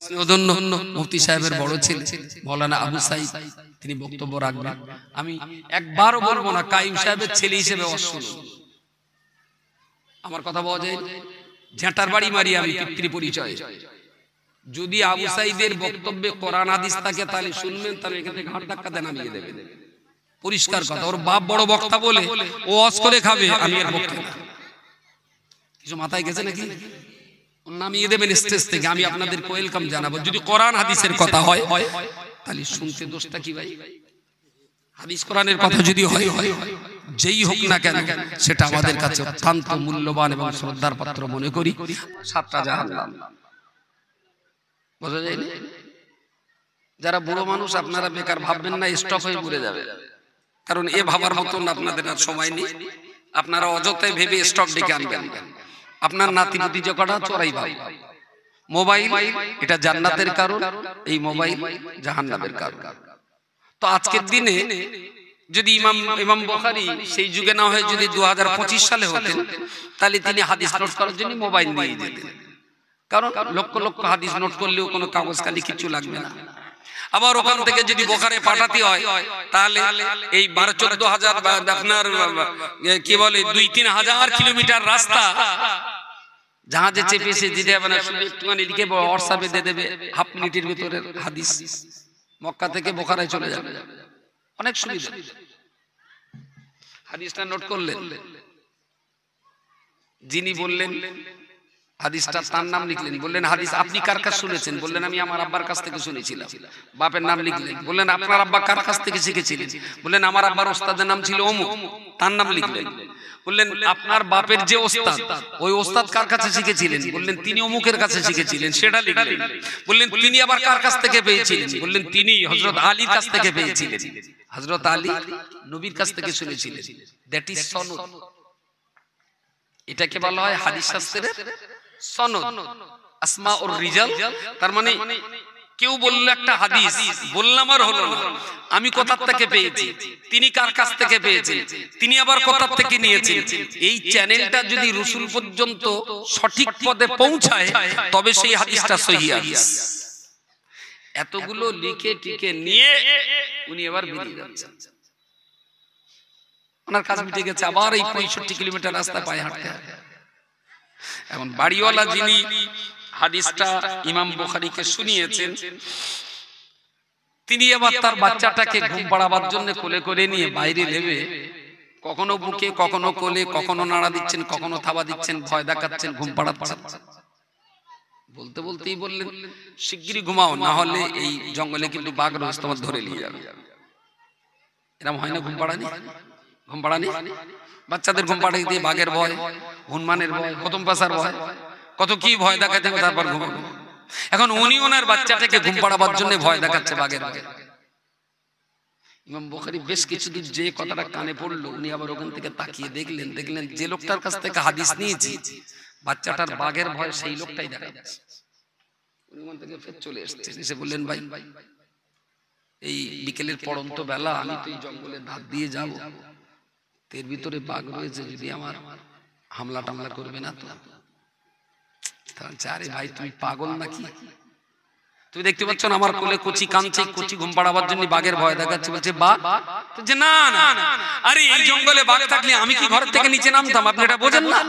স্নেহধন্য মুফতি সাহেবের বড় ছেলে মাওলানা আবু সাইদ তিনি বক্তব্য রাখবেন। আমি একবারও বলবো না কাইম সাহেবের ছেলে হিসেবে অশুভ, আমার কথা বলা যায় ঝেঁটার বাড়ি মারি আমি পিতৃ পরিচয়। যদি আবু সাইদের বক্তব্যে কোরআন হাদিস থাকে তাহলে শুনবেন, তাহলে এখানে ঘাট ধাক্কা দেন নামিয়ে দেবেন, পরিষ্কার কথা। ওর বাপ বড় বক্তা বলে ও অস করে খাবে, আমি এর পক্ষে না। কিছু মাথায় গেছে নাকি? নামিয়ে দেবেন স্টেজ থেকে, আমি আপনাদেরকে ওয়েলকাম জানাবো। যদি কোরআন হাদিসের কথা হয় তাহলে শুনতে দোষটা কি ভাই? হাদিস কোরআনের কথা যদি হয় যেই হোক না কেন সেটা আমাদের কাছে অত্যন্ত মূল্যবান এবং শ্রদ্ধার পাত্র মনে করি। সাতটা জাহান্নাম বোঝা যায় না? যারা বুড়ো মানুষ আপনারা বেকার ভাববেন না, স্টক হয়ে ঘুরে যাবে, কারণ এ ভাবার মতন আপনাদের আর সময় নেই। আপনারা অযথায় ভেবে স্টক ডেকে আনবেন। আপনার নাতি পুতি যে কটা চোরাই ভাই, মোবাইল এটা জান্নাতের কারণ, এই মোবাইল জাহান্নামের কারণ। তো আজকের দিনে যদি ইমাম বুখারী সেই যুগে না হয় যদি 2025 সালে হতেন, তাহলে তিনি হাদিস নোট করার জন্য মোবাইল নিয়ে যেতেন, কারণ লক্ষ লক্ষ হাদিস নোট করলেও কোনো কাগজ কালি কিছু লাগবে না। আবার ওখান থেকে যদি বোখারে পাঠাতে হয় তাহলে এই 12-14 হাজার আপনার কি বলে 2-3 হাজার কিলোমিটার রাস্তা জাহাজে চেপে এসে দিতে হবে না, শুধু একটুখানি লিখে হোয়াটসঅ্যাপে দিয়ে দেবে, হাফ মিনিটের ভিতরে হাদিস মক্কা থেকে বোখারায় চলে যাবে, অনেক সুবিধা। হাদিসটা নোট করলেন, যিনি বললেন হাদিসটা তার নাম লিখলেন, বললেন হাদিস আপনি কার কাছ শুনেছেন? বললেন আমি আমার আব্বার কাছ থেকে শুনেছিলাম। বাপের নাম লিখলেন, বললেন আপনার আব্বা কার কাছ থেকে শিখেছিলেন? বললেন আমার আব্বার ওস্তাদের নাম ছিল অমুক, তার নাম লিখলেন। বললেন আপনার বাপের যে ওস্তাদ, ওই ওস্তাদ কার কাছে শিখেছিলেন? বললেন তিনি অমুকের কাছে শিখেছিলেন, সেটা লিখলেন। বললেন তিনি আবার কার কাছ থেকে পেয়েছিলেন? বললেন তিনি হযরত আলীর কাছ থেকে পেয়েছিলেন, হযরত আলী নবীর কাছ থেকে শুনেছিলেন। দ্যাট ইজ সনদ। এটাকে বলা হয় হাদিস শাস্ত্রের সনদ, আসমাউর রিজাল। তার মানে কেউ বলল একটা হাদিস, বললাম আর হলো না, আমি কোথা থেকে পেয়েছি, তিনি কার কাছ থেকে পেয়েছেন, তিনি আবার কোথা থেকে নিয়েছেন। এই চ্যানেলটা যদি রাসূল পর্যন্ত সঠিক পদে পৌঁছায় তবে সেই হাদিসটা সহিহ হাদিস। এতগুলো লিখে টিকে নিয়ে উনি এবার বেরিয়ে যাচ্ছেন, ওনার কাজ মিটে গেছে, আবার এই 65 কিলোমিটার রাস্তা পায়ে হাঁটতে হবে। এখন বাড়িওয়ালা যিনি হাদিসটা ইমাম বুখারীকে শুনিয়েছেন, তিনি আবার তার বাচ্চাটাকে ঘুম পাড়াবার জন্য কোলে করে নিয়ে বাইরে নেবে, কখনো বুকে, কখনো কোলে, কখনো নাড়া দিচ্ছেন, কখনো থাবা দিচ্ছেন, ভয় দেখাচ্ছেন, ঘুম পাড়াচ্ছেন। বলতে বলতেই বললেন শিগগিরই ঘুমাও, না হলে এই জঙ্গলে কিন্তু বাঘ রয়েছে, তোমার ধরে নিয়ে যাবে। এরকম হয় না? ঘুম পাড়ানি, ঘুম পাড়ানি বাচ্চাদের ঘুম পাড়িয়ে দিয়ে বাঘের ভয়, হনুমানের ভয়, প্রথম পাশার ভয়, কত কি ভয় দেখাতে হবে, তারপর ঘুমাবো। এখন উনি ওনার বাচ্চাটাকে ঘুম পাড়াবার জন্য ভয় দেখাচ্ছে বাঘের ভয়। ইমাম বুখারী বেশ কিছুদিন যে কথাটা কানে পড়লো, উনি আবার ওখান থেকে তাকিয়ে দেখলেন যে লোকটার কাছ থেকে হাদিস নিয়েছি বাচ্চাটার বাঘের ভয়, সেই লোকটাই দেখা যাচ্ছে। উনি ওখান থেকে ফের চলে এসেছেন, এসে বললেন ভাই এই বিকেলের পড়ন্ত বেলা, আমি তো এই জঙ্গলের ধার দিয়ে যাবো, এর ভিতরে বাঘ রয়েছে, যদি আমার হামলা টামলা করবে না তো? আরে ভাই তুমি পাগল নাকি? তুমি দেখতে পাচ্ছ না আমার কোলে কচি কাঁদছে, কচি ঘুম পাড়াবার জন্য বাঘের ভয় দেখাচ্ছে। বলছে বাঘ? যে না না, আরে এই জঙ্গলে বাঘ থাকলে আমি কি ঘর থেকে নিচে নামতাম? আপনি এটা বোঝেন না?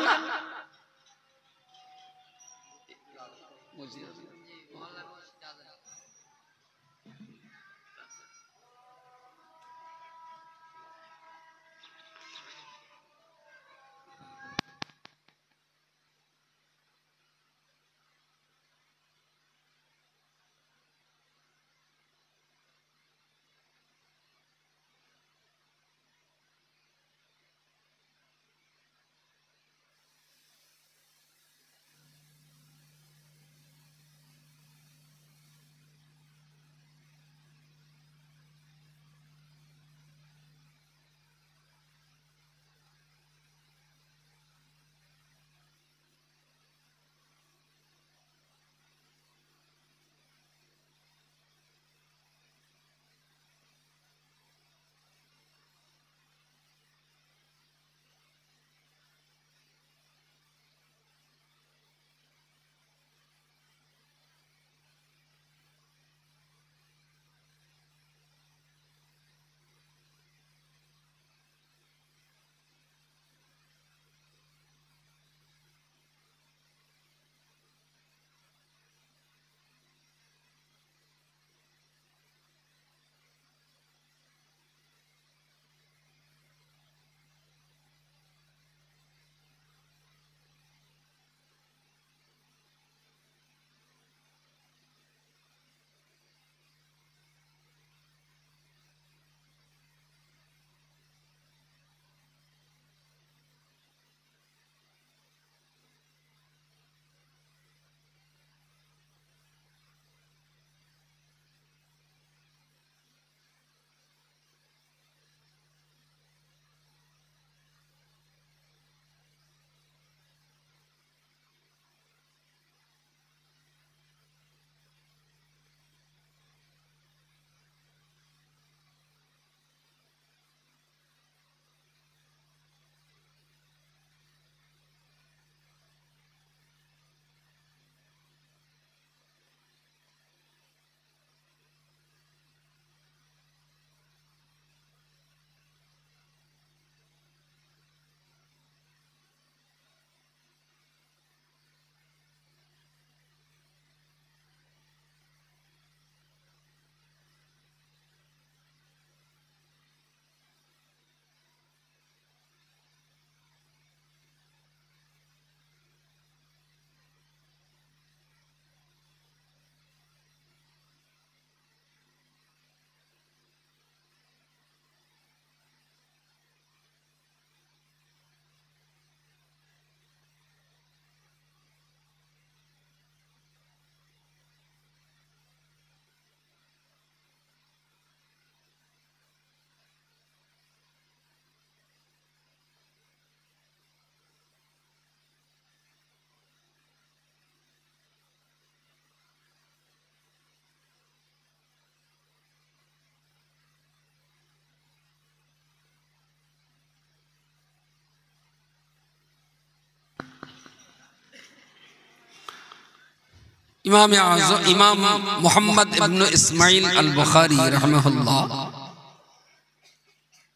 ইমাম Muhammad ibn Ismail al Bukhari রাহিমাহুল্লাহ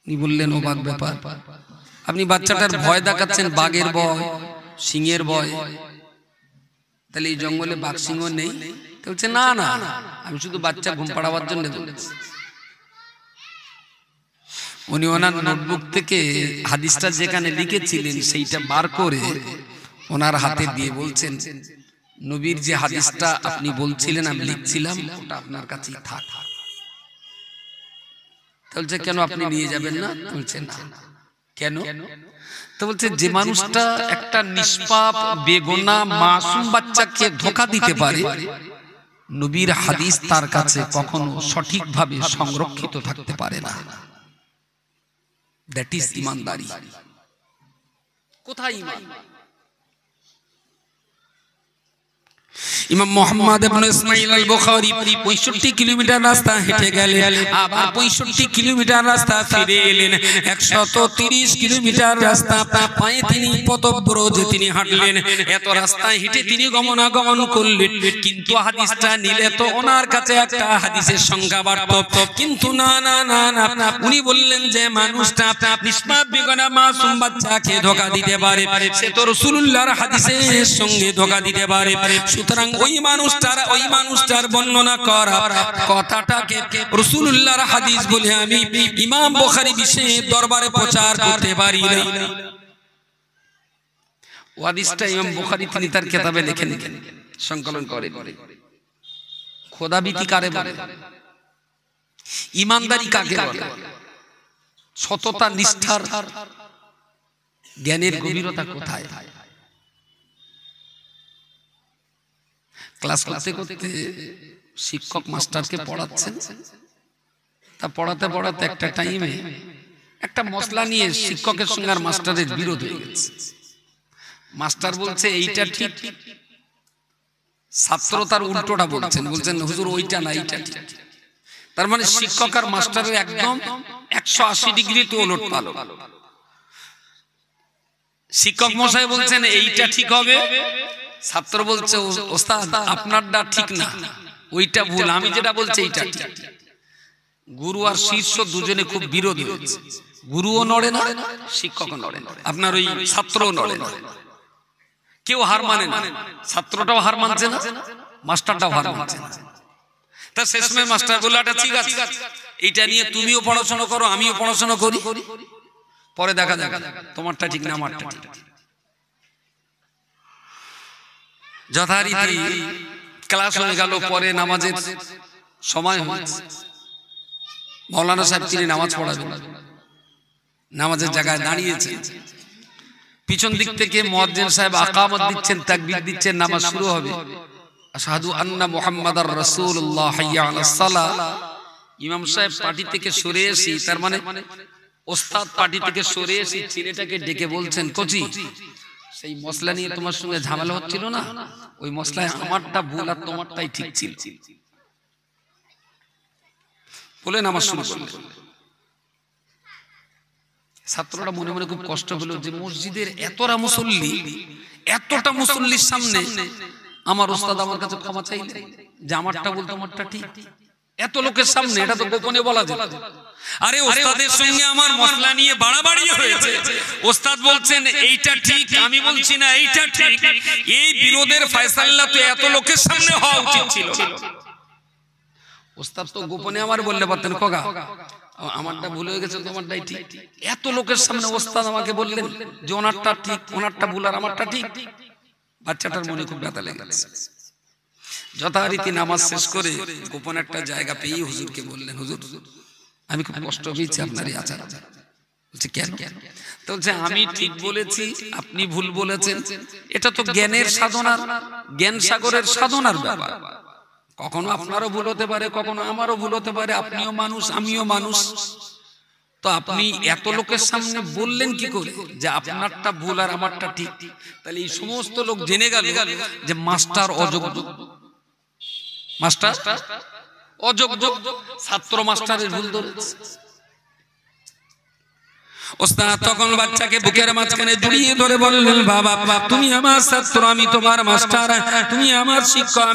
উনি বললেন অবাক ব্যাপার, আপনি বাচ্চাটার ভয় দেখাচ্ছেন, বাঘের ভয়, সিংহের ভয়, তাহলে এই জঙ্গলে বাঘ সিংহ নেই? বলছে না না, আমি শুধু বাচ্চা ঘুম পাড়াবার জন্য বলছি। উনি ওনার নোটবুক থেকে হাদিসটা যেখানে লিখেছিলেন সেইটা বার করে ওনার হাতে দিয়ে বলছেন, নবীর যে হাদিসটা আপনি বলছিলেন আমি লিখছিলাম ওটা আপনার কাছেই থাক। বলছে কেন, আপনি নিয়ে যাবেন না? বলছে না। কেন? তো বলছে যে মানুষটা একটা নিষ্পাপ বেগুনা মাসুম বাচ্চাকে ধোঁকা দিতে পারে, নবীর হাদিস তার কাছে কখনো সঠিকভাবে সংরক্ষিত থাকতে পারে না। দ্যাট ইজ ইমানদারি। কোথায় ঈমান? Imam Muhammad ibn Ismail al Bukhari 65 kilometre রাস্তা হেঁটে গেলেন, আবার 65 কিলোমিটার রাস্তা ফিরে এলেন, 130 কিলোমিটার রাস্তা পায়ে তিনি পথব্রজে তিনি হাঁটলেন। এত রাস্তা হেঁটে তিনি গমনাগমন করলেন, কিন্তু হাদিসটা নিলে তো ওনার কাছে একটা হাদিসের সংখ্যা বাড়ত। কিন্তু না না না না, উনি বললেন যে মানুষটা নিষ্পাপ বেগুনা মাসুম বাচ্চাকে ধোঁকা দিতে পারে, সে তো রাসূলুল্লাহর হাদিসের সঙ্গে ধোঁকা দিতে পারে। সুতরাং ওই মানুষটার বর্ণনা করা কথাটাকে রাসূলুল্লাহর হাদিস বলে আমি ইমাম বুখারী বিশেষ দরবারে প্রচার করতে পারি না। ওই হাদিসটা ইমাম বুখারী তিনি তার কিতাবে লিখেন, সংকলন করেন। খোদাভীতি কারে বলে? ইমানদারি কাকে বলে? সততা, নিষ্ঠার, জ্ঞানের গভীরতা কোথায়? ক্লাস করতে করতে শিক্ষক মাস্টারকে পড়াচ্ছেন, তা পড়াতে পড়াতে একটা টাইমে একটা মশলা নিয়ে শিক্ষকের সঙ্গে আর মাস্টারের বিরোধ হয়ে গেছে। মাস্টার বলছে এইটা ঠিক, ছাত্র তার উল্টোটা বলছেন, বলছেন হুজুর ওইটা না এইটা ঠিক। তার মানে শিক্ষক আর মাস্টারের একদম 180 ডিগ্রি তো ওলট পালট। শিক্ষক মশাই বলছেন এইটা ঠিক হবে, ছাত্র বলছে ওস্তাদ আপনারটা ঠিক না, ওইটা ভুল, আমি যেটা বলছি এইটা ঠিক। গুরু আর শিষ্য দুজনে খুব বিরোধী হয়েছে, গুরুও নড়ে না, শিক্ষকও নড়ে না, আপনার ওই ছাত্রও নড়ে না, কেউ হার মানে না, ছাত্রটাও হার মানছে না, মাস্টারটাও হার মানছে না। তা শেষমেশ মাস্টার বলল এটা ঠিক আছে, এইটা নিয়ে তুমিও পড়াশোনা করো আমিও পড়াশোনা করি, পরে দেখা যাবে তোমারটা ঠিক না আমারটা ঠিক। যথারীতি ক্লাস হয়ে গেল, পরে নামাজের সময় হয়েছে। মাওলানা সাহেব তিনি নামাজ পড়াবেন, নামাজের জায়গায় দাঁড়িয়েছেন। পিছন দিক থেকে মুয়াজ্জিন সাহেব আকামত দিচ্ছেন, তাকবীর দিচ্ছেন, নামাজ শুরু হবে। আশহাদু আন্না মুহাম্মাদার রাসূলুল্লাহ হাইয়া আলাস সালাহ। ইমাম সাহেব পার্টি থেকে সরে এসে, তার মানে ওস্তাদ পার্টি থেকে সরে এসে ছেলেটাকে ডেকে বলছেন, কোচি সেই মশলা নিয়ে তোমার সঙ্গে ঝামেলা হচ্ছিল না, ওই মশলায় আমারটা ভুল আর তোমারটাই ঠিক ছিল বলে নামাজ শুরু করলেন। ছাত্ররা মনে মনে খুব কষ্ট হলো যে মসজিদের এতটা মুসল্লি, এতটা মুসল্লির সামনে আমার ওস্তাদ আমার কাছে ক্ষমা চাইলেন যে আমারটা ভুল তোমারটা ঠিক। এত লোকের সামনে এটা তো গোপনে বলা যায়। আরে ওস্তাদের সঙ্গে আমার মশলা নিয়ে বাড়াবাড়ি হয়েছে, ওস্তাদ বলছেন এইটা ঠিক, আমি বলছি না এইটা ঠিক, এই বিরোধের ফয়সালা তো এত লোকের সামনে হওয়া উচিত ছিল। ওস্তাদ তো গোপনে আমার বললে পারতেন, খোকা আমারটা ভুল হয়ে গেছে তোমারটাই ঠিক। এত লোকের সামনে ওস্তাদ আমাকে বললেন যে ওনারটা ঠিক, ওনারটা ভুল আর আমারটা ঠিক। বাচ্চাটার মনে খুব ব্যথা লেগে গেছে। যথারীতি নামাজ শেষ করে গোপন একটা জায়গা পেয়ে হুজুরকে বললেন, হুজুর আমি খুব কষ্ট পেয়েছি আপনার এই আচার। বলছে কেন? তো বলছে আমি ঠিক বলেছি আপনি ভুল বলেছেন, এটা তো জ্ঞানের সাধনার, জ্ঞান সাগরের সাধনার ব্যাপার। কখনো আপনারও ভুল হতে পারে, কখনো আমারও ভুল হতে পারে, আপনিও মানুষ আমিও মানুষ। তো আপনি এত লোকের সামনে বললেন কি করে যে আপনারটা ভুল আর আমারটা ঠিক? তাহলে এই সমস্ত লোক জেনে গেল যে মাস্টার অযোগ্য, মাস্টার অযোগ্য, ছাত্র মাস্টারের ভুল ধরেছে। ওস্তাদ তখন বাচ্চাকে বুকের মাঝখানে জড়িয়ে ধরে বললেন, বাবা তুমি আমার ছাত্র, আমি তোমার মাস্টার, তুমি আমার শিক্ষক,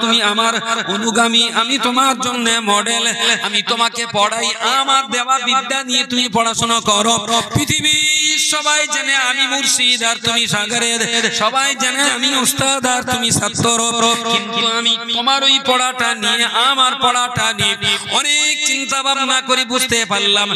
তুমি আমার অনুগামী, আমি তোমার জন্য মডেল, আমি তোমাকে পড়াই, আমার দেওয়া বিদ্যা নিয়ে তুমি পড়াশোনা করো। পৃথিবীর সবাই জানে আমি মুর্শিদ আর তুমি সাগরের, সবাই জানে আমি উস্তাদ আর তুমি ছাত্র, কিন্তু আমি তোমার ওই পড়াটা নিয়ে, আমার পড়াটা নিয়ে অনেক চিন্তা ভাবনা করে বুঝতে পারলাম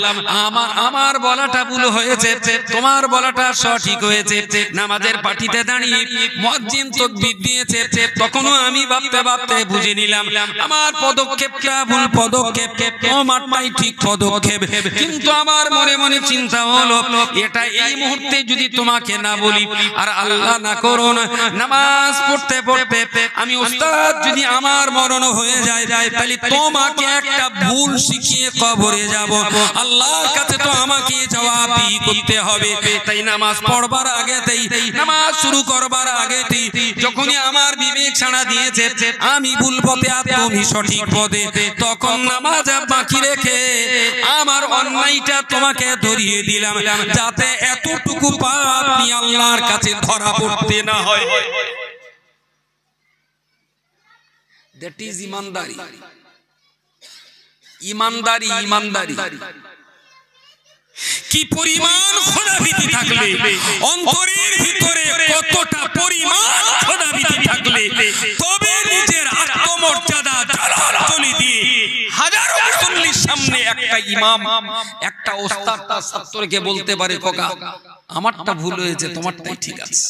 আমার বলাটা ভুল হয়েছে, তোমার বলাটা সঠিক হয়েছে। নামাজের পাটিতে দাঁড়িয়ে মুয়াজ্জিন তাকবীর দিয়েছে, তখনও আমি ভাবতে বুঝে নিলাম আমার পদক্ষেপটা ভুল পদক্ষেপ, তোমারটাই ঠিক পদক্ষেপ। কিন্তু আমার মনে মনে চিন্তা হলো, এটা এই মুহূর্তে যদি তোমাকে না বলি আর আল্লাহ না করুন নামাজ পড়তে পড়তে আমি উস্তাদ যদি আমার মরণ হয়ে যায়, তাহলে তোমাকে একটা ভুল শিখিয়ে কবরে যাব, আল্লাহর কাছে তো আমাকে জবাবদিহি করতে হবে। তাই নামাজ পড়বার আগেতেই, নামাজ শুরু করবার আগেতেই যখনই আমার বিবেক ছাড়া দিয়েছে আমি ভুল পথে আর তুমি সঠিক পথে, তখন নামাজ বাকি রেখে আমার অন্যায়টা তোমাকে ধরিয়ে দিলাম, যাতে এতটুকু পাপ নিয়ে আল্লাহর কাছে ধরা পড়তে না হয়। That is ইমানদারি। ইমানদারি, ইমানদারি কি পরিমাণ খোদাভীতি থাকলে, অন্তরের ভিতরে কতটা পরিমাণ খোদাভীতি থাকলে তবে নিজের আত্মমর্যাদা জালালি দিয়ে হাজারো মুসল্লির সামনে একটা ইমাম, একটা ওস্তাদ তার ছাত্রকে বলতে পারে, খোকা আমারটা ভুল হয়েছে, তোমারটাই ঠিক আছে।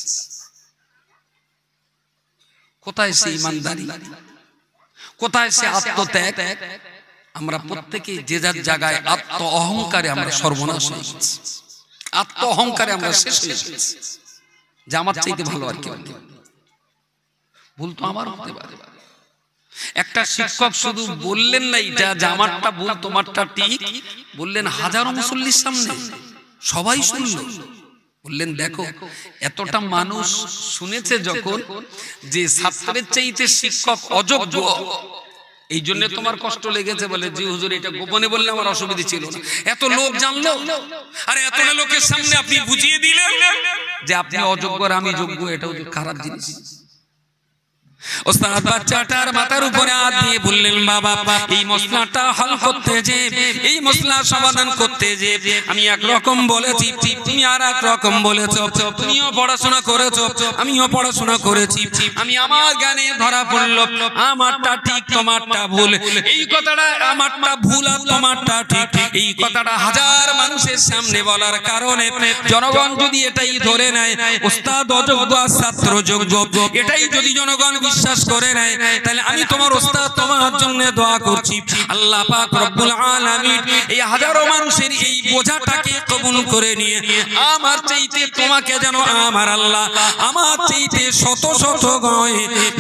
কোথায় সে ইমানদারি, কোথায় সে আত্মত্যাগ? আমরা প্রত্যেকে যে যার জায়গায় আত্ম অহংকারে আমরা সর্বনাশ হয়ে গেছি, আত্ম অহংকারে আমরা শেষ হয়ে গেছি, যে আমার চাইতে ভালো আর কেউ নেই। ভুল তো আমার হতে পারে। একটা শিক্ষক শুধু বললেন না এটা যে আমারটা ভুল তোমারটা ঠিক, বললেন হাজারো মুসল্লির সামনে, সবাই শুনলো, বললেন দেখো এতটা মানুষ শুনেছে যখন যে ছাত্রের চাইতে শিক্ষক অযোগ্য, এই জন্য তোমার কষ্ট লেগেছে। বলে জি হুজুর, এটা গোপনে বললে আমার অসুবিধা ছিল না, এত লোক জানলো আর এত লোকের সামনে আপনি বুঝিয়ে দিলেন যে আপনি অযোগ্য আর আমি যোগ্য, এটাও খারাপ জিনিস। ওস্তাদ বাচ্চাটার মাথার উপরে হাত দিয়ে বললেন, বাবা এই মশলাটা হল করতে যে, এই মশলার সমাধান করতে যে আমি একরকম বলেছি, তুমি আর এক রকম বলেছো, তুমিও পড়াশোনা করেছো, আমিও পড়াশোনা করেছি, আমি আমার জ্ঞানে ধরা পড়লো আমারটা ঠিক তোমারটা ভুল, এই কথাটা আমারটা ভুল আর তোমারটা ঠিক, এই কথাটা হাজার মানুষের সামনে বলার কারণে জনগণ যদি এটাই ধরে নেয় ওস্তাদ অযোগ্য আর ছাত্র যোগ্য, এটাই যদি জনগণ বিশ্বাস করে নেয়, তাহলে আমি তোমার ওস্তাদ তোমার জন্য দোয়া করছি, আল্লাহ পাক রব্বুল আলামিন এই হাজারো মানুষের এই বোঝাটাকে কবুল করে নিয়ে আমার চাইতে তোমাকে যেন আমার আল্লাহ আমার চাইতে শত শত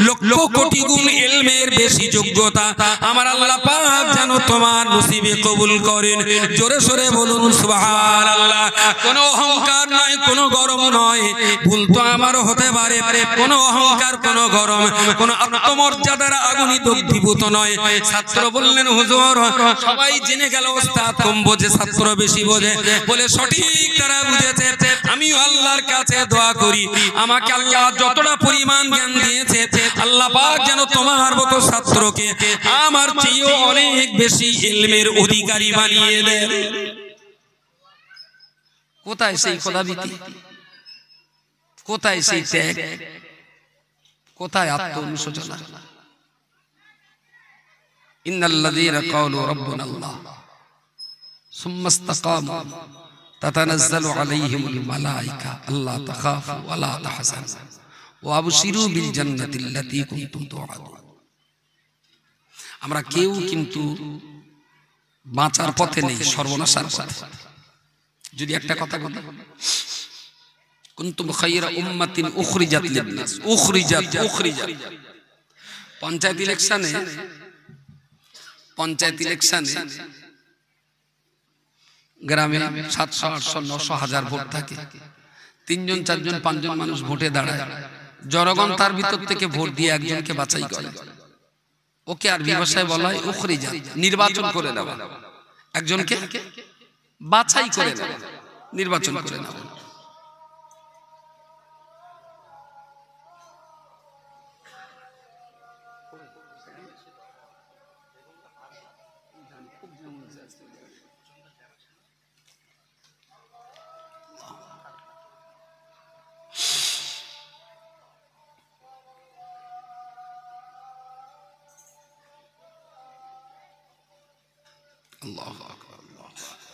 লক্ষ কোটি গুণ ইলমের বেশি যোগ্যতা আমার আল্লাহ পাক যেন তোমার নসিবে কবুল করেন। জোরে সোরে বলুন সুবহানাল্লাহ। কোনো অহংকার নয়, কোনো গরম নয়, ভুল তো আমারও হতে পারে, কোনো অহংকার, কোনো গরম, কোন আত্মমর্যাদার আগুনে দগ্ধীভূত নয়। ছাত্র বললেন, হুজুর সবাই জেনে গেল ওস্তাদ কম বোঝে, ছাত্র বেশি বোঝে, বলে সঠিক তারা বুঝেছে। আমিও আল্লাহর কাছে দোয়া করি আমাকে আল্লাহ যতটা পরিমাণ জ্ঞান দিয়েছে আল্লাহ পাক যেন তোমার মতো ছাত্রকে আমার চেয়েও অনেক বেশি ইলমের অধিকারী বানিয়ে দেন। কোথায় সেই খোদাভীতি, কোথায় সেই ত্যাগ, কোথায় আত্ম অনুশোচনা? ইন্নাল্লাযীনা ক্বালু রাব্বুনাল্লাহ সুম্মা ইসতাকামু তাতানাজ্জালু আলাইহিমুল মালায়েকা আল্লা তাখাফু ওয়া লা তাহজানু ওয়া আবশিরু বিল জান্নাতিল্লাতী কুনতুম তুআদুন। আমরা কেউ কিন্তু বাঁচার পথে নেই, সর্বনাশার পথে। যদি একটা কথা বলি, কুনতুম খায়রা উম্মাতিন উখরিজাত লিন-নাস, উখরিজাত পঞ্চায়েত ইলেকশনে গ্রামে 700, 800, 900, 1000 ভোট থাকে, 3 জন 4 জন 5 জন মানুষ ভোটে দাঁড়ায়, জনগণ তার ভিতর থেকে ভোট দিয়ে একজনকে বাছাই করে, ওকে আরবি ভাষায় বলা হয় উখরিজাত, নির্বাচন করে দেওয়া, একজনকে বাছাই করে দেওয়া। নির্বাচন করে নেবেন। আল্লাহু আকবার, আল্লাহু আকবার।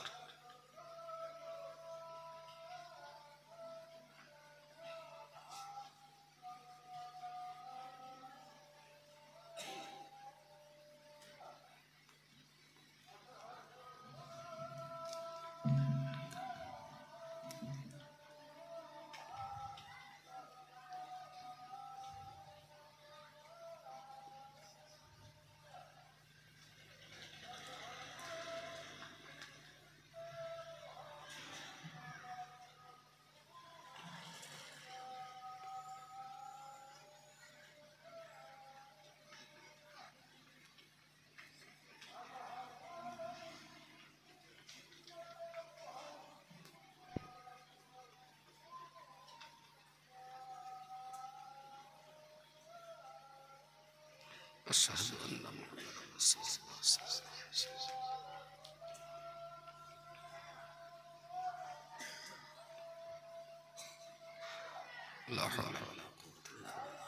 أشهد أن محمدا رسول الله صلى الله عليه وسلم. لا حول ولا قوة إلا بالله.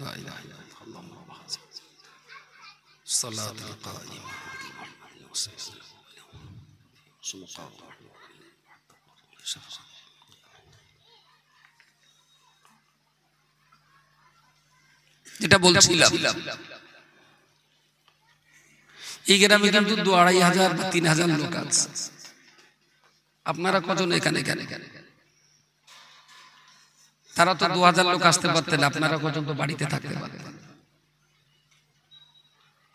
لا إله إلا الله محمد رسول الله. الصلاة القائمة محمد وسلم যেটা বলছিলাম, এই গ্রামে কিন্তু 2500 বা 3000 লোক আছে। আপনারা কজন এখানে? তারা তো 2000 লোক আসতে পারতেন, আপনারা কজন তো বাড়িতে থাকতে পারতেন।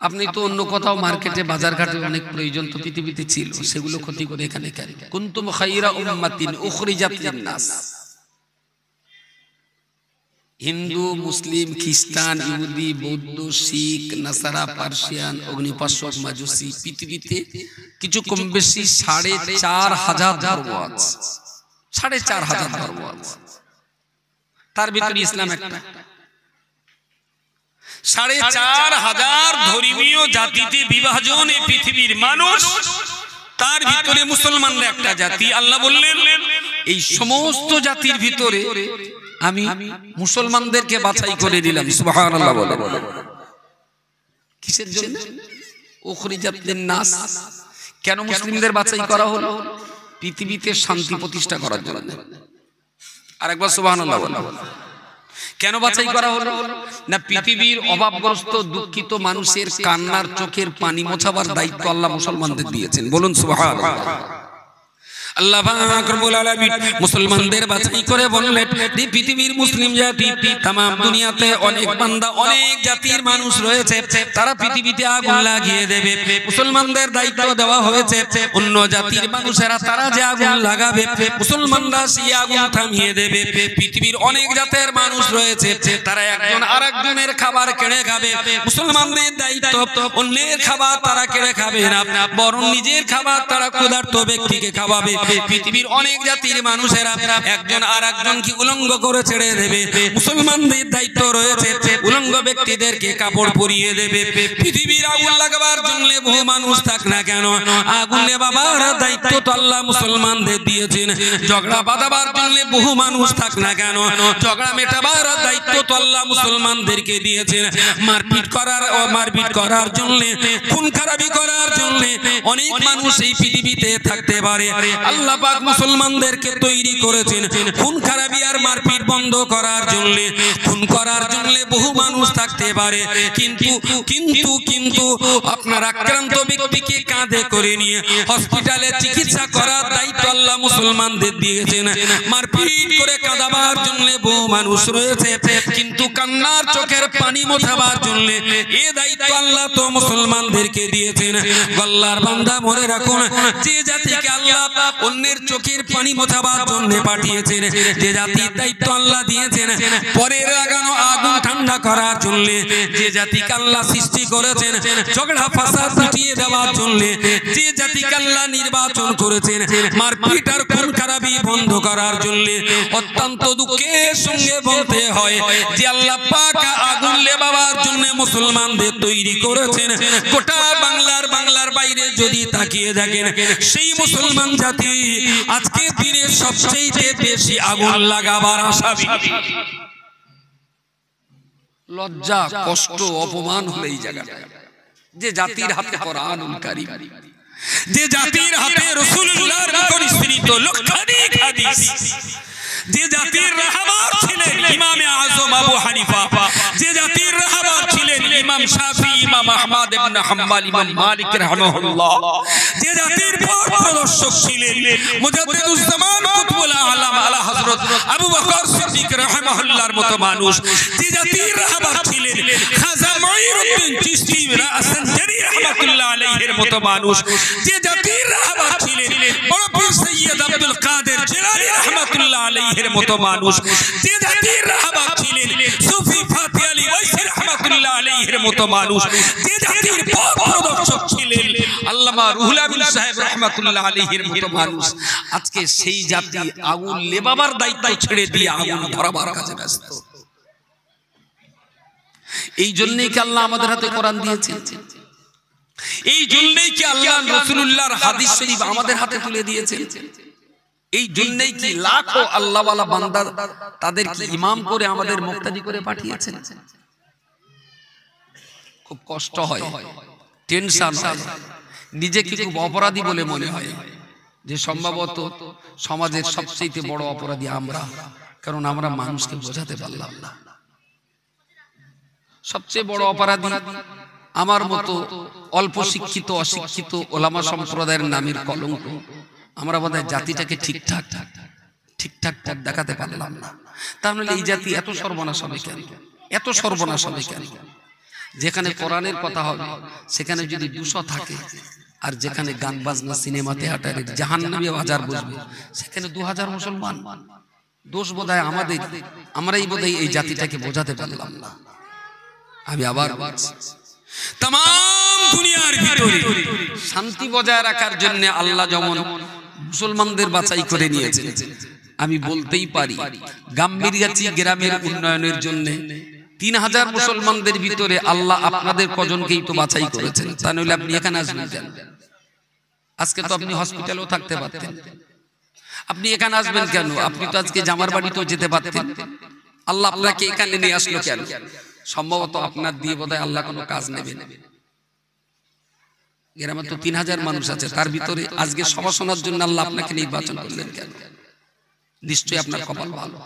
আপনি তো অন্য কোথাও মার্কেটে বাজার ঘাটে অনেক প্রয়োজন তো পৃথিবীতে ছিল, সেগুলো ক্ষতি করে এখানে কেন? কুনতুম খায়রা উম্মাতিন উখরিজাত লিন-নাস। হিন্দু, মুসলিম, খ্রিস্টান, ইহুদি, বৌদ্ধ, শিখ, নাসারা, পার্সিয়ান, অগ্নিউপাসক, মাজুসি, পৃথিবীতে কিছু কম বেশি 4500 ধর্ম আছে। 4500 ধর্ম আছে, তার ভিতরে ইসলাম একটা। 4500 ধর্মীয় জাতিতে বিভাজন এই পৃথিবীর মানুষ, তার ভিতরে মুসলমানরা একটা জাতি। আল্লাহ বললেন এই সমস্ত জাতির ভিতরে আমি মুসলমানদেরকে বাছাই করে দিলাম। সুবহানাল্লাহ বলে। কিসের জন্য? উখরিজাত লিন-নাস। কেন মুসলিমদের বাছাই করা হলো? পৃথিবীতে শান্তি প্রতিষ্ঠা করার জন্য। আরেকবার সুবহানাল্লাহ বলে। কেন বাছাই করা হলো? না, পৃথিবীর অভাবগ্রস্ত দুঃখিত মানুষের কান্নার চোখের পানি মোছাবার দায়িত্ব আল্লাহ মুসলমানদের দিয়েছেন। বলুন সুবহানাল্লাহ। আল্লাহ পাক রব্বুল আলামিন মুসলমানদের বাছাই করে বললেন, এই পৃথিবীর মুসলিম জাতি তাম দুনিয়াতে অনেক বান্দা, অনেক জাতির মানুষ রয়েছে, তারা পৃথিবীতে আগুন লাগিয়ে দেবে। মুসলমানদের দায়িত্ব দেওয়া হয়েছে অন্য জাতির মানুষেরা তারা যে আগুন লাগাবে, মুসলমানরা সেই আগুন থামিয়ে দেবে। পৃথিবীর অনেক জাতের মানুষ রয়েছে, তারা একজন আরেকজনের খাবার কেড়ে খাবে। মুসলমানদের দায়িত্ব অন্যের খাবার তারা কেড়ে খাবে না, বরং নিজের খাবার তারা ক্ষুধার্ত ব্যক্তিকে খাওয়াবে। পৃথিবীর অনেক জাতির মানুষেরা একজন আর একজনকে উলঙ্গ করে ছেড়ে দেবে। মুসলমানদের দায়িত্ব রয়েছে উলঙ্গ ব্যক্তিদেরকে কাপড় পরিয়ে দেবে। পৃথিবীর আগুন লাগাবার জন্য বহু মানুষ থাক না কেন, আগুন নেভাবার দায়িত্ব তো আল্লাহ মুসলমানদের দিয়েছেন। ঝগড়া বাঁধাবার জন্য বহু মানুষ থাক না কেন, ঝগড়া মেটাবার দায়িত্ব তো আল্লাহ মুসলমানদেরকে দিয়েছেন। মারপিট করার জন্য, খুন খারাপি করার জন্য অনেক মানুষ এই পৃথিবীতে থাকতে পারে। আল্লাহ পাক মুসলমানদেরকে তৈরি করেছেন খুন খারাপি আর মারপিট বন্ধ করার জন্য। খুন করার জন্য বহু মানুষ থাকতে পারে, কিন্তু কিন্তু কিন্তু আপনার আক্রান্ত ব্যক্তিকে কাঁধে করে নিয়ে হসপিটালে চিকিৎসা করার দায়িত্ব আল্লাহ মুসলমানদের দিয়েছেন। মারপিট করে কাঁদাবার জন্য বহু মানুষ রয়েছে, কিন্তু কান্নার চোখের পানি মোছাবার জন্য এই দায়িত্ব আল্লাহ তো মুসলমানদেরকে দিয়েছেন। আল্লাহর বান্দা মনে রাখুন, যে জাতিকে আল্লাহ অন্যের চোখের পানি মোছাবার জন্য পাঠিয়েছেন, যে জাতির দায়িত্ব আল্লাহ দিয়েছেন পরের লাগানো আগুন ঠান্ডা করার জন্য, যে জাতিকে আল্লাহ সৃষ্টি করেছেন ঝগড়া ফাসাদ মিটিয়ে দেওয়ার জন্য, যে জাতিকে আল্লাহ নির্বাচন করেছেন মারপিট আর খুন খারাপি বন্ধ করার জন্য, অত্যন্ত দুঃখের সঙ্গে বলতে হয় যে আল্লাহ পাক আগুন নেভাবার জন্য মুসলমানদের তৈরি করেছেন। গোটা বাংলার বাইরে যদি তাকিয়ে দেখেন, সেই মুসলমান জাতি আজকে দিনে সবচেয়ে বেশি আগুন লাগাবার আসামি। লজ্জা, কষ্ট, অপমান হলো এই জায়গাটায়। যে জাতির হাতে কোরআনুল কারীম, যে জাতির হাতে রাসূলুল্লাহর নিকট লক্ষাধিক হাদিস, যে জাতির রাহবার ছিলেন ইমামে আযম আবু হানিফা, যে জাতির রাহবার ছিলেন ইমাম শাফি, ইমাম আহমদ ইবনে হাম্বল, ইমাম মালিক রাহিমাহুল্লাহ, যে জাতির পথ প্রদর্শক ছিলেন মুজাদ্দিদুজ জামান কুতুবুল আলাম আলা হযরত আবু বকর সিদ্দিক রাহিমাহুল্লাহর মতো মানুষ, যে জাতির রাহবার ছিলেন খাজা মুঈনুদ্দিন চিশতি রাসেনজারি রাহমাতুল্লাহ আলাইহির মতো মানুষ, যে জাতির রাহবার ছিলেন বড় পীর সৈয়দ আব্দুল কাদের জিলানী রাহমাতুল্লাহ আলাইহির মতো মানুষ, যে জাতির রাহবার ছিলেন সুফি ফাতি আলী ওয়াইসি রাহমাতুল্লাহ আলাইহির মতো মানুষ, যে জাতির পথ প্রদর্শক ছিলেন আল্লামা রুহুল আমিন সাহেব রাহমাতুল্লাহ আলাইহির মতো মানুষ, আজকে সেই জাতি আগুন নেভাবার দায়িত্ব ছেড়ে দিয়ে আগুন ধরাবার কাজে ব্যস্ত। এই জন্যই কি আল্লাহ আমাদের হাতে কোরআন দিয়েছেন? এই জন্যই কি আল্লাহ রাসূলুল্লাহর হাদিস শরীফ আমাদের হাতে তুলে দিয়েছেন? এই জন্যই কি লাখো আল্লাহওয়ালা বান্দা তাদেরকে ইমাম করে আমাদের মুক্তাদি করে পাঠিয়েছেন? খুব কষ্ট হয়, টেনশন হয়, নিজেকে খুব অপরাধী বলে মনে হয় যে সম্ভবত সমাজের সবচেয়ে বড় অপরাধী আমরা, কারণ আমরা মানুষকে বোঝাতে পারলাম না। সবচেয়ে বড় অপরাধী আমার মতো অল্প শিক্ষিত অশিক্ষিত ওলামা সম্প্রদায়ের নামের কলঙ্ক। আমরা বোধহয় জাতিটাকে ঠিকঠাক পথ দেখাতে পারলাম না। তাহলে এই জাতি এত সর্বনাশ হবে কেন? এত সর্বনাশ হবে কেন? যেখানে কোরআনের কথা হবে সেখানে যদি 200 থাকে, আর যেখানে গান বাজনা সিনেমা থিয়েটারের জাহান্নামী বাজার বসবে সেখানে 2000 মুসলমান। দোষ বোধহয় আমাদের, আমরাই বোধহয় এই জাতিটাকে বোঝাতে পারলাম না। আমি আবার তাম দুনিয়ার ভিতরে শান্তি বজায় রাখার জন্য আল্লাহ যেমন মুসলমানদের বাছাই করে নিয়েছেন, আমি বলতেই পারি গাম্ভীরগাছি গ্রামের উন্নয়নের জন্য 3000 মুসলমানদের ভিতরে আল্লাহ আপনাদের কজনকেই তো বাছাই করেছেন। তা নইলে আপনি এখানে আসবেন কেন? আজকে তো আপনি হসপিটালেও থাকতে পারতেন, আপনি এখানে আসবেন কেন? আপনি তো আজকে জামার বাড়িতেও যেতে পারতেন। আল্লাহ আপনাকে এখানে নিয়ে আসলো কেন? সম্ভবত আপনার দিয়ে বোধহয় আল্লাহ কোনো কাজ নেবেন। গ্রামে তো 3000 মানুষ আছে, তার ভিতরে আজকে সভা শোনার জন্য আল্লাহ আপনাকে নির্বাচন করলেন কেন? নিশ্চয়ই আপনার কপাল ভালো।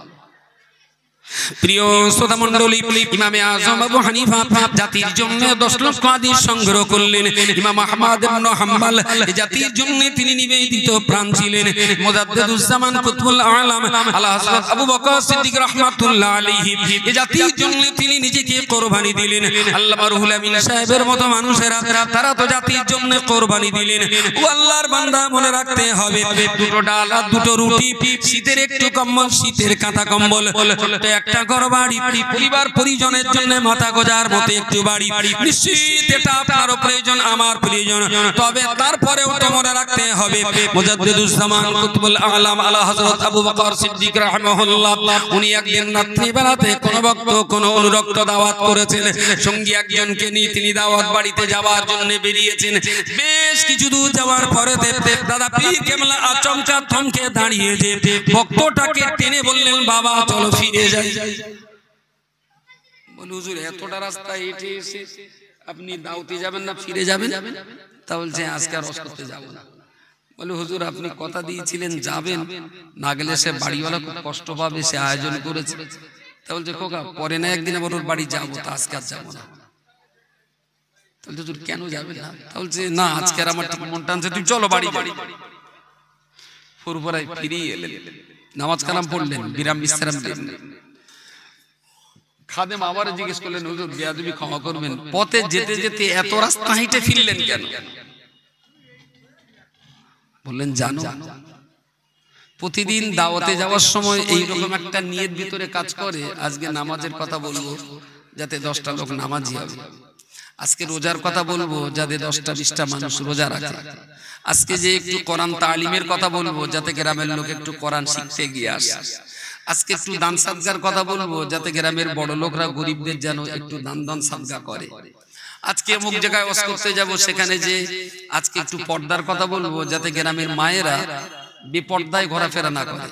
প্রিয় শ্রোতা মণ্ডলী, ইমামে আযম আবু হানিফা জাতির জন্য 10 লক্ষ হাদিস সংগ্রহ করলেন। ইমাম আহমদ ইবনে হাম্বল জাতির জন্য তিনি নিবেদিত প্রাণ ছিলেন। মুজাদ্দিদুজ জামান কুতুবুল আলাম আলা হযরত আবু বকর সিদ্দিক রাহমাতুল্লাহ আলাইহি এই জাতির জন্য তিনি নিজেকে কুরবানি দিলেন। আল্লামা রুহুল আমিন সাহেবের মতো মানুষেরা তারা তো জাতির জন্য কুরবানি দিলেন। ও আল্লাহর বান্দা, মনে রাখতে হবে দুটো ডাল আর দুটো রুটি, শীতের একটু কম্বল, শীতের কাঁথা কম্বল, একটা ঘর বাড়ি, পরিবার পরিজনের জন্য মাথা গোজার মতো একটু বাড়ি, নিশ্চিত এটা আপনারও প্রয়োজন, আমার প্রয়োজন। তবে তারপরেও তো মনে রাখতে হবে মুজাদ্দিদুজ জামান কুতুবুল আলাম আলা হযরত আবু বকর সিদ্দিক রাহিমাহুল্লাহ, উনি একদিন রাত্রি বেলাতে কোন ভক্ত কোন অনুরক্ত দাওয়াত করেছেন, সঙ্গী একজনকে নিয়ে তিনি দাওয়াত বাড়িতে যাওয়ার জন্য বেরিয়েছেন। বেশ কিছু দূর যাওয়ার পরে দাদা পীর কেবলা আচমকা থমকে দাঁড়িয়ে যে ভক্তটাকে টেনে বললেন, বাবা চলো ফিরে যাই। বলে হুজুর এতটা রাস্তা হেঁটে এসে আপনি দাওতে যাবেন না, ফিরে যাবেন? তা বলছে আজকে আর রস করতে যাব না। বলে হুজুর আপনি কথা দিয়েছিলেন যাবেন, না গেলে সে বাড়িওয়ালা খুব কষ্ট পাবে, সে আয়োজন করেছে। তা বলছে খোকা পরে না একদিন আবার ওর বাড়ি যাবো, তা আজকে আর যাবো না। তাহলে হুজুর কেন যাবে না? তা বলছে না আজকে আর আমার মন টানছে, তুমি চলো বাড়ি যাই। ফুরফুরায় ফিরিয়ে এলেন, নামাজ কালাম পড়লেন, বিরাম বিশ্রাম দিলেন। খাদেম আবার জিজ্ঞেস করলেন, হুজুর বেয়াদবি ক্ষমা করবেন, পথে যেতে যেতে এত রাস্তা হেঁটে ফিরলেন কেন? বললেন জানো প্রতিদিন দাওয়াতে যাওয়ার সময় এইরকম একটা নিয়ত ভিতরে কাজ করে, আজকে নামাজের কথা বলবো যাতে 10টা লোক নামাজি হবে, আজকে রোজার কথা বলবো যাতে 10টা 20টা মানুষ রোজা রাখে, আজকে যে একটু কোরআন তালিমের কথা বলবো যাতে গ্রামের লোক একটু কোরআন শিখতে গিয়ে আসে, আজকে একটু দান সাদগার কথা বলবো যাতে গ্রামের বড় লোকরা গরিবদের যেন একটু দান সাদগা করে, আজকে অমুক জায়গায় ওয়াজ করতে যাব সেখানে যে আজকে একটু পর্দার কথা বলবো যাতে গ্রামের মায়েরা বেপর্দায় ঘোরাফেরা না করে।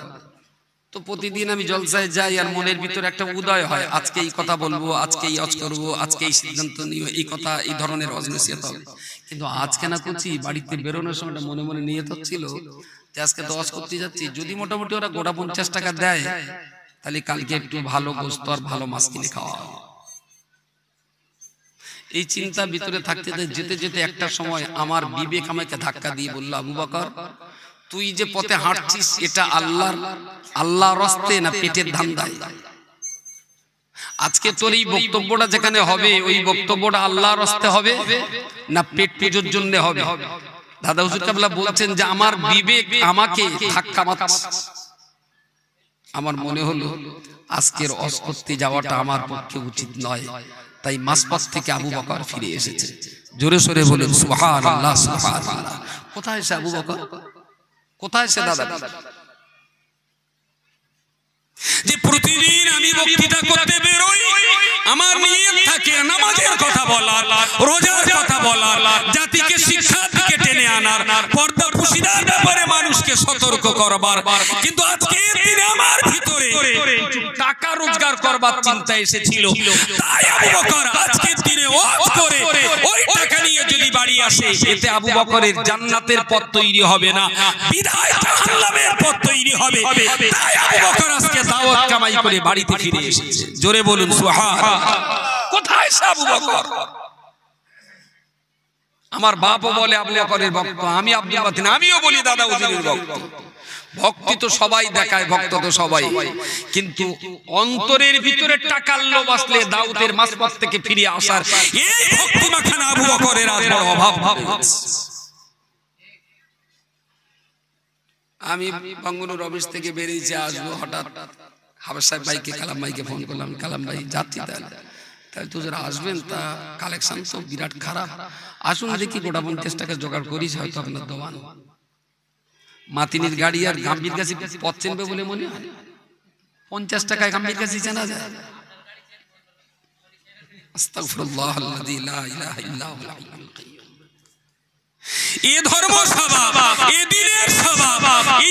তো প্রতিদিন আমি জলসায় যাই আর মনের ভিতরে একটা উদয় হয়, আজকে এই কথা বলবো, আজকে এই ওয়াজ করবো, আজকে এই সিদ্ধান্ত নিয়ে এই কথা, এই ধরনের ওয়াজ নসিহত হবে। কিন্তু আজকে না করছি বাড়িতে বেরোনোর সময় মনে মনে নিয়ত হচ্ছিল যে আজকে তো ওয়াজ করতে যাচ্ছি, যদি মোটামুটি ওরা গোটা 50 টাকা দেয় তাহলে কালকে একটু ভালো গোশত আর ভালো মাছ কিনে খাওয়া হবে। এই চিন্তা ভিতরে থাকতে যেতে যেতে একটা সময় আমার বিবেক আমাকে ধাক্কা দিয়ে বলল, আবু বকর তুই যে পথে হাঁটছিস এটা আল্লাহর রাস্তে না পেটের ধান্দায়? আজকে তোর এই বক্তব্যটা যেখানে হবে ওই বক্তব্যটা আল্লাহর রাস্তে হবে না পেট পুজোর জন্য হবে? দাদা হুজুর কাবলা বলছেন যে আমার বিবেক আমাকে ধাক্কা মারছে। আমার মনে হলো আজকের ওয়াজ করতে যাওয়াটা আমার পক্ষে উচিত নয়, তাই মাসপাস থেকে আবু বকর ফিরে এসেছে। জোরে সোরে বলেন সুবহানাল্লাহ সুবহানাল্লাহ। কোথায় সে আবু বকর? কোথায় সে দাদা? যে প্রতিদিন আমি বক্তৃতা করতে বেরোই, আমার নিয়ত থাকে নামাজের কথা বলার, রোজার কথা বলার, জাতিকে শিক্ষার দিকে টেনে আনার, পর্দা পুশিদার ব্যাপারে মানুষকে সতর্ক করবার। কিন্তু আজকে দিনে আমার ভিতরে টাকা রোজগার করবার চিন্তা এসেছিল, তাই আবু বকর আজকের দিনে ওয়াজ করে ওই টাকা নিয়ে যদি বাড়ি আসে, এতে আবু বকরের জান্নাতের পথ তৈরি হবে না, বিধায় জাহান্নামের পথ তৈরি হবে। তাই আবু বকর আজকে দাওয়াত কামাই করে বাড়িতে ফিরে এসেছে। জোরে বলুন সুবহানাল্লাহ। কোথায় সে আবু বকর? আমার বাপও বলে আবু বকরের ভক্ত, আমি আব্দুল বাতিন আমিও বলি দাদা হুজুরের ভক্ত। ভক্তি তো সবাই দেখায়, ভক্ত তো সবাই, কিন্তু অন্তরের ভিতরে টাকার লোভ আসলে দাউদের মাসপাত থেকে ফিরে আসার এই ভক্তি মাখানা আবু বকরের আজ বড় অভাব হয়েছে। আমি বাঙ্গুনুর অফিস থেকে বেরিয়েছি, আসবো, হঠাৎ হাবেজ সাহেব ভাইকে, কালাম ভাইকে ফোন করলাম, কালাম ভাই যাচ্ছি তাহলে তো যারা আসবেন, তা কালেকশন তো বিরাট খারাপ, আসুন দেখি গোটা 50 টাকা জোগাড় করিস, হয়তো আপনার দোকান। মাতিনির গাড়ি আর গাম্ভীর কাছে পথ চিনবে বলে মনে হয়? 50 টাকায় গাম্ভীর কাছে চেনা যায়? আস্তাগফিরুল্লাহ আল্লাযী লা ইলাহা ইল্লা হুয়াল হাইয়ুল কাইয়্যুম। এ ধর্ম স্বভাব, এ দ্বীনের স্বভাব,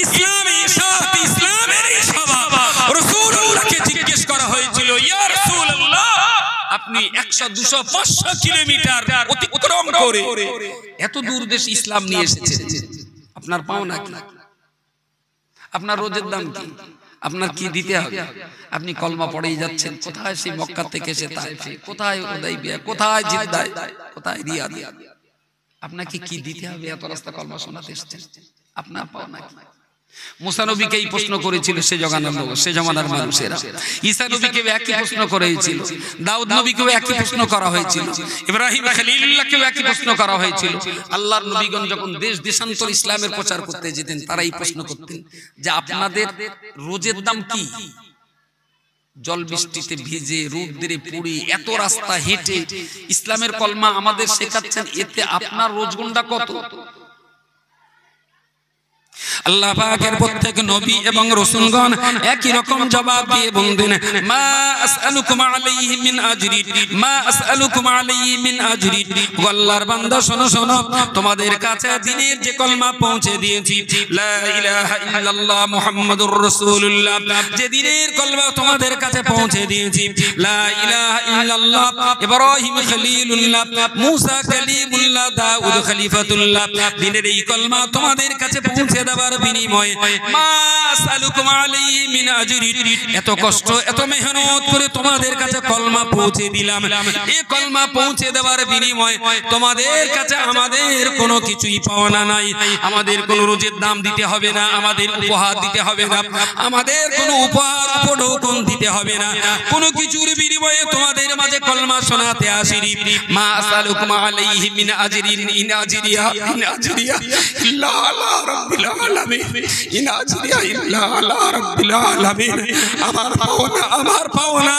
ইসলামী শাস্ত্র, ইসলামের স্বভাব। রাসূলুল্লাহকে জিজ্ঞেস করা হয়েছিল, ইয়া রাসূলুল্লাহ আপনি 100 200 500 কিলোমিটার অতিক্রম করে এত দূর দেশ ইসলাম নিয়ে এসেছেন, আপনার পাওনা কি? আপনার রোজের দাম কি? আপনার কি দিতে হবে? আপনি কলমা পড়েই যাচ্ছেন, কোথায় সেই মক্কা থেকে এসে তাইফে, কোথায় হুদাইবিয়া, কোথায় জিদ্দায়, কোথায় রিয়াদ, আপনাকে কি দিতে হবে? এত রাস্তা কলমা শোনাতে এসেছেন, আপনার পাওনা কি? মুসা নবীকে এই প্রশ্ন করেছিল সে জমানার মানুষেরা, ঈসা নবীকে একই প্রশ্ন করেছিল, দাউদ নবীকেও একই প্রশ্ন করা হয়েছিল, ইব্রাহিম খলিলুল্লাহকেও একই প্রশ্ন করা হয়েছিল। আল্লাহর নবীগণ যখন দেশ দেশান্তর ইসলামের প্রচার করতে যেতেন, তারা এই প্রশ্ন করতেন যে আপনাদের রোজের দাম কি? জল বৃষ্টিতে ভিজে রোদ্রে পুড়ে এত রাস্তা হেঁটে ইসলামের কলমা আমাদের শেখাচ্ছেন, এতে আপনার রোজগুন্ডা কত? আল্লাহ পাকের প্রত্যেক নবী এবং রাসূলগণ একই রকম জবাব দিয়ে বললেন, মা আসআলুকুম আলাইহি মিন আজরি, মা আসআলুকুম আলাইহি মিন আজরি। ও আল্লাহর বান্দা শোনো শোনো, তোমাদের কাছে দ্বীনের যে কলমা পৌঁছে দিয়েছি, লা ইলাহা ইল্লাল্লাহ মুহাম্মাদুর রাসূলুল্লাহ, যে দ্বীনের কলমা তোমাদের কাছে পৌঁছে দিয়েছি, লা ইলাহা ইল্লাল্লাহ ইব্রাহিম খলিলুল্লাহ, মুসা কালিমুল্লাহ, দাউদ খলিফাতুল্লাহ, দ্বীনের এই কলমা তোমাদের কাছে পৌঁছে দেওয়ার বিনিময়ে মা আসআলুকুম আলাইহি মিন আজরি, এত কষ্ট এত মেহনত করে তোমাদের কাছে কলমা পৌঁছে দিলাম, এই কলমা পৌঁছে দেওয়ার বিনিময়ে তোমাদের কাছে আমাদের কোনো কিছুই পাওনা নাই, আমাদের কোনো রোজের দাম দিতে হবে না, আমাদের উপহার দিতে হবে না, আমাদের কোনো উপহার উপঢৌকন দিতে হবে না, কোনো কিছুর বিনিময়ে তোমাদের মাঝে কলমা শোনাতে আসিনি। মা আসআলুকুম আলাইহি মিন আজরিন ইন আজরিয়া ইল্লা আলা রাব্বিল আলামিন, ইন আজরিয়া ইল্লা আলা রাব্বিল আলামিন। আমার পাওনা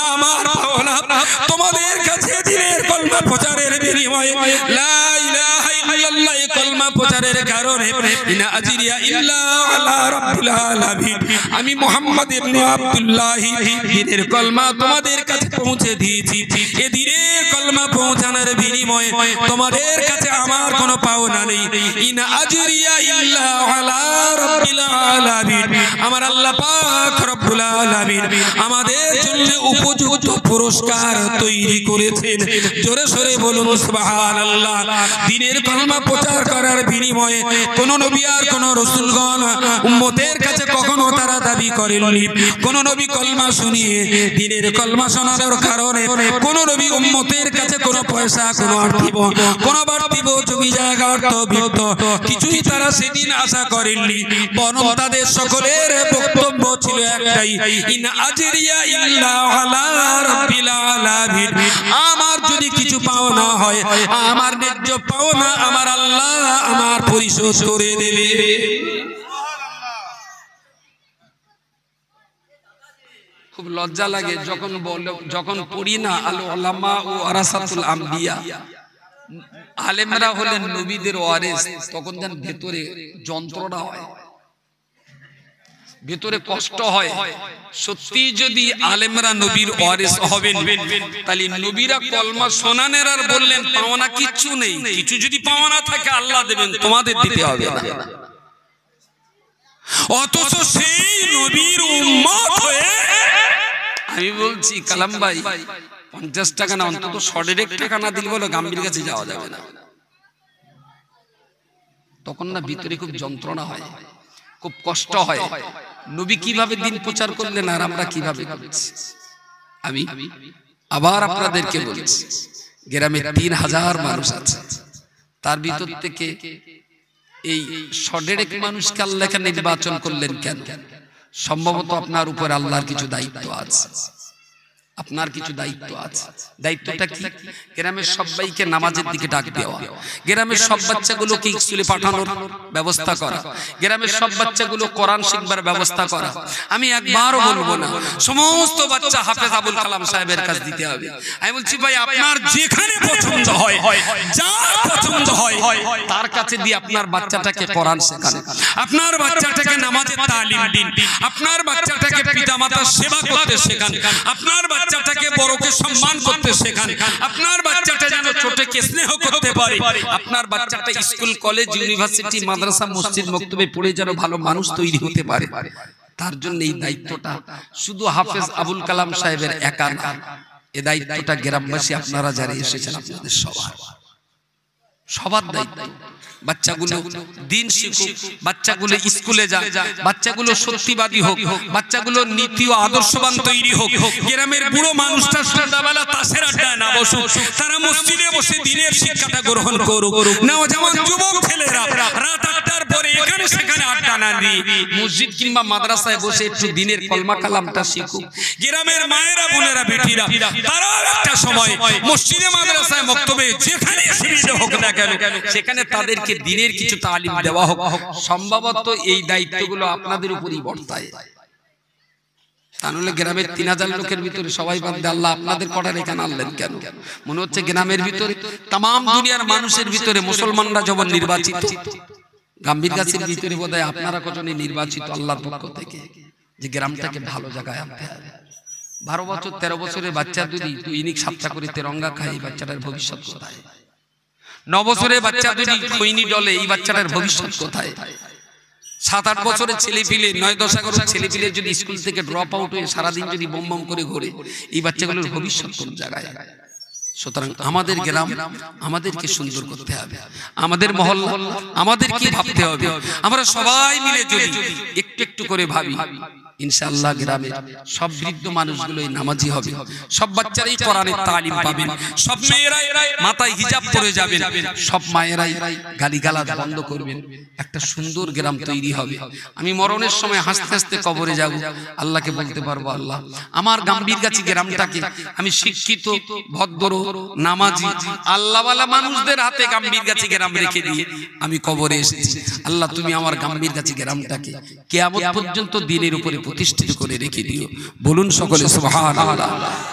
তোমাদের কাছে দ্বীনের কলমা প্রচারের বিনিময়ে, লা ইলাহা ইল্লাল্লাহ এই কলমা প্রচারের কারণে, ইন আজরিয়া ইল্লা আলা রাব্বিল আলামিন, আমি মুহাম্মদ ইবনে আব্দুল্লাহ দ্বীনের কলমা তোমাদের কাছে পৌঁছে দিয়েছি। এই দ্বীনের কলমা পৌঁছানোর বিনিময়ে তোমাদের কাছে আমার কোনো পাওনা নেই। ইন আজরিয়া ইল্লা আলা রাব্বিল আলামিন, আমার আল্লাহ পাক রব্বুল আলামিন আমাদের জন্য উপযুক্ত পুরস্কার তৈরি করেছেন। জোরে সোরে বলুন সুবহানাল্লাহ। দ্বীনের কলমা প্রচার করার বিনিময়ে কোন নবী আর কোন রাসূলগণ উম্মতের কাছে কখনো তারা দাবি করেননি, কোন নবী কলমা শুনিয়ে দ্বীনের কলমা শোনানোর কারণে কোন নবী উম্মতের কাছে কোনো পয়সা, কোনো আর্থিক, কোনো বাড়তিব জমি জায়গা অর্থবিত্ত কিছুই তারা সেদিন আশা করেননি, বরং তাদের সকলের বক্তব্য ছিল একটাই, ইন আজরিয়া ইল্লা আলা রাব্বিল আলামিন, আমার যদি কিছু পাওনা হয়, আমার ন্যায্য পাওনা আমার আল্লাহ আমার পরিশোধ করে দেবে। খুব লজ্জা লাগে যখন পড়ি না, আল উলামা ও ওয়ারাসাতুল আম্বিয়া, আলেমরা হলেন নবীদের ওয়ারিস, তখন যেন ভেতরে যন্ত্রণা হয়, ভেতরে কষ্ট হয়। সত্যি যদি আলেমরা নবীর ওয়ারিস হবেন, তাহলে নবীরা কলমা শোনানের আর বললেন পাওনা কিচ্ছু নেই, কিছু যদি পাওনা থাকে আল্লাহ দেবেন, তোমাদের দিতে হবে না। অথচ সেই নবীর উম্মত হয়ে আমি বলছি কালাম ভাই, 50 টাকা না, অন্তত 100 টাকা না দিলে বলো গাম্ভীর কাছে যাওয়া যাবে না। তখন না ভিতরে খুব যন্ত্রণা হয়, খুব কষ্ট হয়। নবী কিভাবে দিন প্রচার করলেন আর আমরা কিভাবে করছি। আমি আবার আপনাদেরকে বলছি, গ্রামে 3000 মানুষ আছে, তার ভিতর থেকে এই 100 মানুষকে আল্লাহ নির্বাচন করলেন কেন? সম্ভবত আপনার উপর আল্লাহর কিছু দায়িত্ব আছে, আপনার কিছু দায়িত্ব আছে। দায়িত্বটা কি? গ্রামের সবাইকে নামাজের দিকে ডাক দেওয়া, গ্রামের সব বাচ্চাগুলোকে স্কুলে পাঠানোর ব্যবস্থা করা, গ্রামের সব বাচ্চাগুলো কোরআন শিখবার ব্যবস্থা করা। আমি একবারও বলবো না সমস্ত বাচ্চা হাফেজ আবুল কালাম সাহেবের কাছে দিতে হবে। আমি বলছি ভাই, আপনার যেখানে পছন্দ হয়, যার পছন্দ হয় তার কাছে দিয়ে আপনার বাচ্চাটাকে কোরআন শেখান, আপনার বাচ্চাটাকে নামাজের তালিম দিন, আপনার বাচ্চাটাকে পিতামাতার সেবা করতে শেখান, আপনার বাচ্চাটাকে বড়কে সম্মান করতে শেখান, আপনার বাচ্চাটা যেন ছোটকে স্নেহ করতে পারে, আপনার বাচ্চাটা স্কুল কলেজ ইউনিভার্সিটি মাদ্রাসা মসজিদ মক্তবে পড়ে যেন ভালো মানুষ তৈরি হতে পারে। তার জন্য এই দায়িত্বটা শুধু হাফেজ আবুল কালাম সাহেবের একা না, এই দায়িত্বটা গ্রামবাসী আপনারা যারা এসেছেন আপনাদের সবার দায়িত্ব। বাচ্চাগুলো দিন শিখুক, বাচ্চাগুলো স্কুলে যাক, বাচ্চাগুলো সত্যিবাদী হোক, বাচ্চাগুলো নীতি ও আদর্শবান তৈরি হোক। গ্রামের বুড়ো মানুষটা সন্ধ্যাবেলা তাসের আড্ডায় না বসুক, তারা মসজিদে বসে দিনের শিক্ষাটা গ্রহণ করুক। নওজওয়ান যুবক ছেলেরা রাত 8টার পরে এখানে সেখানে আড্ডা না দিয়ে মসজিদ কিংবা মাদ্রাসায় বসে একটু দিনের কলমা কালামটা শিখুক। গ্রামের মায়েরা বোনেরা বেটিরা তারা একটা সময় মসজিদে মাদ্রাসায় মক্তবে যেখানে সুবিধা হোক না কেন সেখানে তাদেরকে দিনের কিছু তালিম দেওয়া হোক। সম্ভবত এই দায়িত্বগুলো আপনাদের উপরই বর্তায়। তা নাহলে গ্রামের 3000 লোকের ভিতরে সবাই বাদ দিয়ে আল্লাহ আপনাদের কটার এখানে আনলেন কেন? মনে হচ্ছে গ্রামের ভিতরে তাম দুনিয়ার মানুষের ভিতরে মুসলমানরা যখন নির্বাচিত, গাম্ভীরগাছির ভিতরে বোধহয় আপনারা কজনই নির্বাচিত আল্লাহর পক্ষ থেকে, যে গ্রামটাকে ভালো জায়গায় আনতে হবে। 12 বছর 13 বছরের বাচ্চা যদি দৈনিক 7টা করে তেরঙ্গা খায়, এই বাচ্চাটার ভবিষ্যৎ কোথায়? 9 বছরের বাচ্চা যদি খৈনি ডলে, এই বাচ্চাটার ভবিষ্যৎ কোথায়? 7-8 বছরের ছেলে পিলে, 9-10 বছরের ছেলে পিলে যদি স্কুল থেকে ড্রপ আউট হয়ে সারাদিন যদি বম বম করে ঘোরে, এই বাচ্চাগুলোর ভবিষ্যৎ কোন জায়গায়? সুতরাং আমাদের গ্রাম আমাদেরকে সুন্দর করতে হবে, আমাদের মহল্লা আমাদেরকে ভাবতে হবে। আমরা সবাই মিলে যদি একটু একটু করে ভাবি, ইনশাআল্লাহ গ্রামের সব বৃদ্ধ মানুষগুলোই নামাজি হবে, সব বাচ্চারাই কোরআনের তালিম পাবেন, সব মেয়েরাই মাথায় হিজাব পরে যাবেন, সব মায়েরাই গালিগালাজ বন্ধ করবেন, একটা সুন্দর গ্রাম তৈরি হবে। আমি মরণের সময় হাসতে হাসতে কবরে যাব, আল্লাহকে বলতে পারবো, আল্লাহ আমার গাম্ভীরগাছি গ্রামটাকে আমি শিক্ষিত, ভদ্র, নামাজি, আল্লাহওয়ালা মানুষদের হাতে গাম্ভীরগাছি গ্রাম রেখে দিয়ে আমি কবরে এসেছি। আল্লাহ তুমি আমার গাম্ভীরগাছি গ্রামটাকে কিয়ামত পর্যন্ত দিনের উপরে প্রতিষ্ঠিত করে রেখে দিও। বলুন সকলে সুবহানাল্লাহ।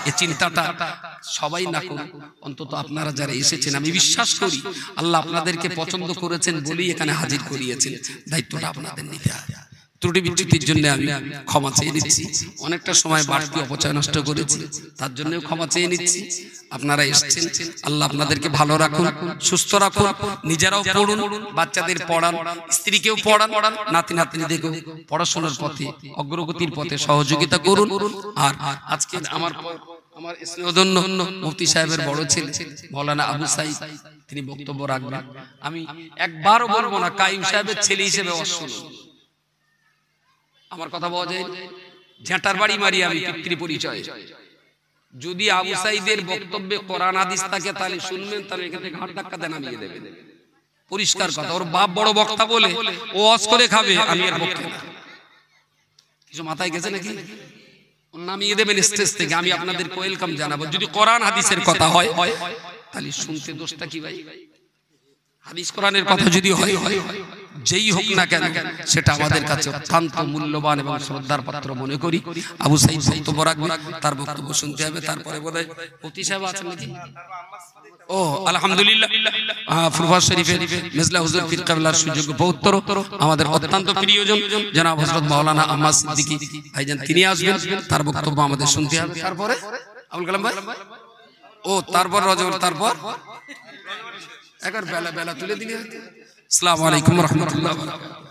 এই চিন্তাটা সবাই না করুন, অন্তত আপনারা যারা এসেছেন, আমি বিশ্বাস করি আল্লাহ আপনাদেরকে পছন্দ করেছেন বলেই এখানে হাজির করিয়েছেন। দায়িত্বটা আপনাদের নিতে হবে। ত্রুটি বিচ্যুতির জন্য আমি ক্ষমা চেয়ে নিচ্ছি, অনেকটা সময় বাড়তি অপচয় নষ্ট করেছি, তার জন্যও ক্ষমা চেয়ে নিচ্ছি। আপনারা এসেছেন, আল্লাহ আপনাদেরকে ভালো রাখুন, সুস্থ রাখুন, নিজেরাও পড়ুন, বাচ্চাদের পড়ান, স্ত্রীকেও পড়ান, নাতি নাতনিদেরকেও পড়াশোনার পথে, অগ্রগতির পথে সহযোগিতা করুন। আর আজকে আমার স্নেহধন্য মুফতি সাহেবের বড় ছেলে মাওলানা আবু সাইদ, তিনি বক্তব্য রাখবেন। আমি একবারও বলবো না কাইম সাহেবের ছেলে হিসেবে অশুন, আমার কথা বলা যায়, ঝেঁটার বাড়ি মারি আমি পিতৃ পরিচয়। যদি আবু সাইদের বক্তব্যে কোরআন হাদিস থাকে তাহলে শুনবেন, তাহলে এখানে ঘাট ধাক্কা দেন নামিয়ে দেবেন, পরিষ্কার কথা। ওর বাপ বড় বক্তা বলে ও অস করে খাবে, আমি এর পক্ষে না। কিছু মাথায় গেছে নাকি? নামিয়ে দেবেন স্টেজ থেকে, আমি আপনাদের ওয়েলকাম জানাবো। যদি কোরআন হাদিসের কথা হয় তাহলে শুনতে দোষটা কি ভাই? হাদিস কোরআনের কথা যদি হয়, যেই হোক না কেন সেটা আমাদের কাছে অত্যন্ত মূল্যবান এবং শ্রদ্ধার পাত্র মনে করি। আবু সাইদ বক্তব্য রাখবে, তার বক্তব্য শুনতে হবে। তারপরে বোধহয় মুফতি সাহেব আছেন নাকি? ও আলহামদুলিল্লাহ, ফুরফা শরীফের মেজলা হুজুর পীর কেবলার সুযোগ্য পৌত্র, আমাদের অত্যন্ত প্রিয়জন জনাব হযরত মাওলানা আহমদ সিদ্দিকী ভাইজান, তিনি আসবেন, তার বক্তব্য আমাদের শুনতে হবে। তারপরে আবুল কালাম ভাই, ও তারপর রজব, তারপর একবার বেলা তুলে দিলে। আসসালামু আলাইকুম ওয়া রাহমাতুল্লাহি ওয়া বারাকাতুহু।